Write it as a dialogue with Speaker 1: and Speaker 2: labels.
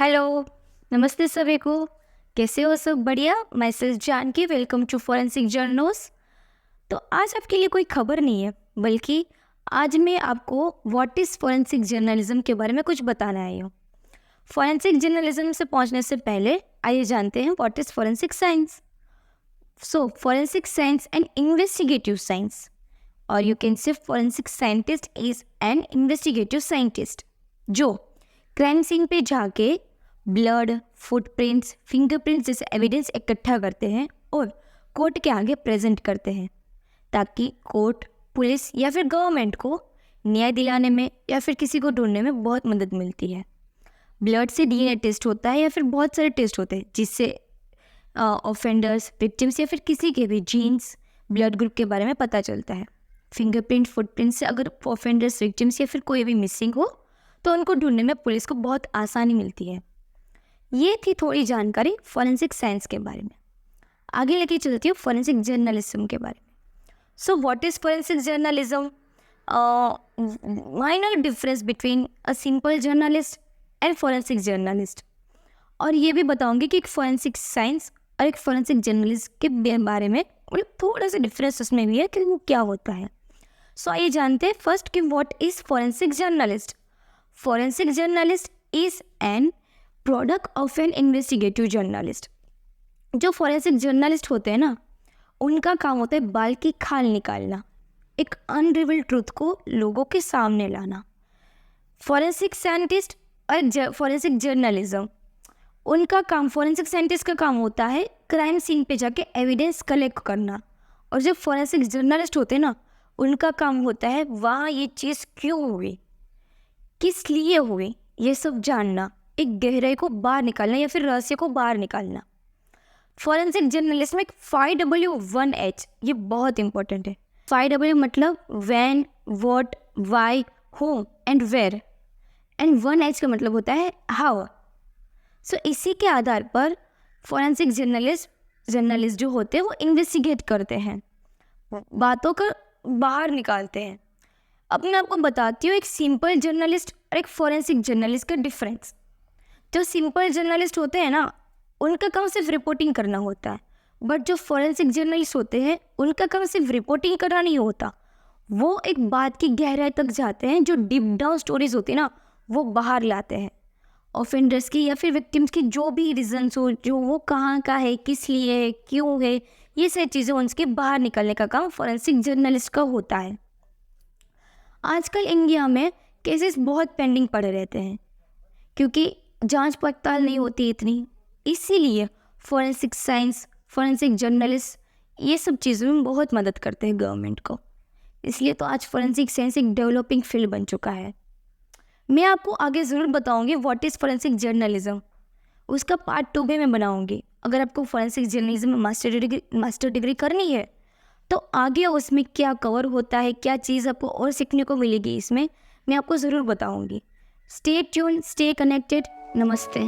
Speaker 1: Hello, नमस्ते सभी को। कैसे हो सब? बढ़िया। मैं सिर्फ Janaki, welcome to forensic journals. तो आज आपके लिए कोई खबर नहीं है, बल्कि आज मैं आपको व्हाट इज़ फॉरेंसिक जर्नलिज्म के बारे में कुछ बताने आई हूँ। फॉरेंसिक जर्नलिज्म से पहुँचने से पहले आइए जानते हैं what is forensic science. So forensic science and investigative science, और you can say forensic scientist is an investigative scientist जो क्राइम सीन पे जाके ब्लड, फुटप्रिंट्स, फिंगरप्रिंट्स जैसे एविडेंस इकट्ठा करते हैं और कोर्ट के आगे प्रेजेंट करते हैं, ताकि कोर्ट, पुलिस या फिर गवर्नमेंट को न्याय दिलाने में या फिर किसी को ढूंढने में बहुत मदद मिलती है। ब्लड से डीएनए टेस्ट होता है या फिर बहुत सारे टेस्ट होते हैं, जिससे ऑफेंडर्स, विक्टिम्स या फिर किसी के भी जीन्स, ब्लड ग्रुप के बारे में पता चलता है। फिंगरप्रिंट, फुटप्रिंट से अगर ऑफेंडर्स, विक्टिम्स या फिर कोई भी मिसिंग हो तो उनको ढूंढने में पुलिस को बहुत आसानी मिलती है। ये थी थोड़ी जानकारी फॉरेंसिक साइंस के बारे में। आगे लेके चलती हूँ फॉरेंसिक जर्नलिज्म के बारे में। So what is forensic journalism? Minor difference between a simple journalist and forensic journalist. और ये भी बताऊंगी कि एक फॉरेंसिक साइंस और एक फॉरेंसिक जर्नलिस्ट के बारे में मतलब थोड़ा सा डिफरेंस उसमें भी है कि वो क्या होता है। सो आइए जानते हैं फर्स्ट कि what is forensic journalist. Forensic journalist is an product of an investigative journalist. जो फॉरेंसिक जर्नलिस्ट होते हैं ना, उनका काम होता है बाल की खाल निकालना, एक अनरिवील्ड ट्रूथ को लोगों के सामने लाना। फॉरेंसिक साइंटिस्ट और फॉरेंसिक जर्नलिज्म, उनका काम, फॉरेंसिक साइंटिस्ट का काम होता है क्राइम सीन पे जाके एविडेंस कलेक्ट करना, और जो फॉरेंसिक जर्नलिस्ट होते हैं ना, उनका काम होता है वहाँ ये चीज़ क्यों हुई, किस लिए हुई, ये सब जानना, एक गहराई को बाहर निकालना या फिर रहस्य को बाहर निकालना। फॉरेंसिक जर्नलिस्ट में 5W1H ये बहुत इंपॉर्टेंट है। 5W मतलब when, what, why, whom and where, and 1H का मतलब होता है हाउ। सो इसी के आधार पर फॉरेंसिक जर्नलिस्ट जो होते हैं वो इन्वेस्टिगेट करते हैं, बातों को बाहर निकालते हैं। अब मैं आपको बताती हूँ एक सिंपल जर्नलिस्ट और एक फॉरेंसिक जर्नलिस्ट का डिफरेंस। जो सिंपल जर्नलिस्ट होते हैं ना, उनका काम सिर्फ रिपोर्टिंग करना होता है, बट जो फॉरेंसिक जर्नलिस्ट होते हैं उनका काम सिर्फ रिपोर्टिंग करना नहीं होता, वो एक बात की गहराई तक जाते हैं। जो डीप डाउन स्टोरीज होती है ना, वो बाहर लाते हैं। ऑफेंडर्स की या फिर विक्टिम्स की जो भी रीजन्स हो, जो वो कहाँ का है, किस लिए है, क्यों है, ये सारी चीज़ें उनके बाहर निकलने का काम फॉरेंसिक जर्नलिस्ट का होता है। आजकल इंडिया में केसेस बहुत पेंडिंग पड़े रहते हैं क्योंकि जांच पड़ताल नहीं होती इतनी, इसीलिए फॉरेंसिक साइंस, फॉरेंसिक जर्नलिस्ट ये सब चीज़ों में बहुत मदद करते हैं गवर्नमेंट को। इसलिए तो आज फॉरेंसिक साइंस एक डेवलपिंग फील्ड बन चुका है। मैं आपको आगे ज़रूर बताऊंगी व्हाट इज़ फॉरेंसिक जर्नलिज्म, उसका पार्ट 2 भी मैं बनाऊंगी। अगर आपको फॉरेंसिक जर्नलिज्म में मास्टर डिग्री करनी है तो आगे उसमें क्या कवर होता है, क्या चीज़ आपको और सीखने को मिलेगी, इसमें मैं आपको ज़रूर बताऊंगी। Stay tune, stay connected. नमस्ते।